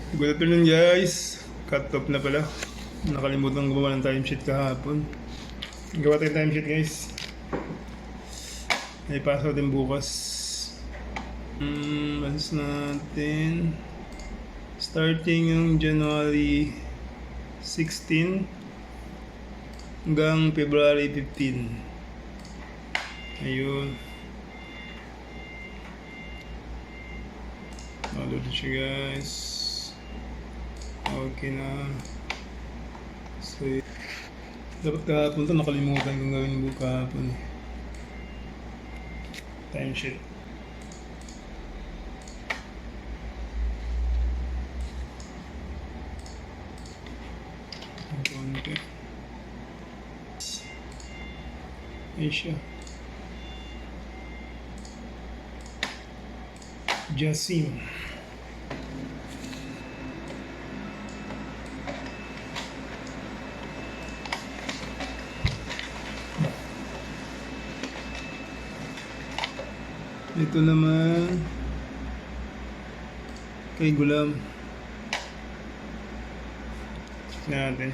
Good afternoon guys. Cut off na pala. Nakalimutan gumawa ng timesheet kahapon. Gawa tayong timesheet guys. May pasok din bukas. Basis natin. Starting yung January 16 hanggang February 15. Ayun. Download siya guys. Okay na. So, dapat kahapon ito nakalimutan kung gawin mo kahapon. Timesheet. Okay. Ayun siya. Jasim. Ito naman kay Gulam. Check natin.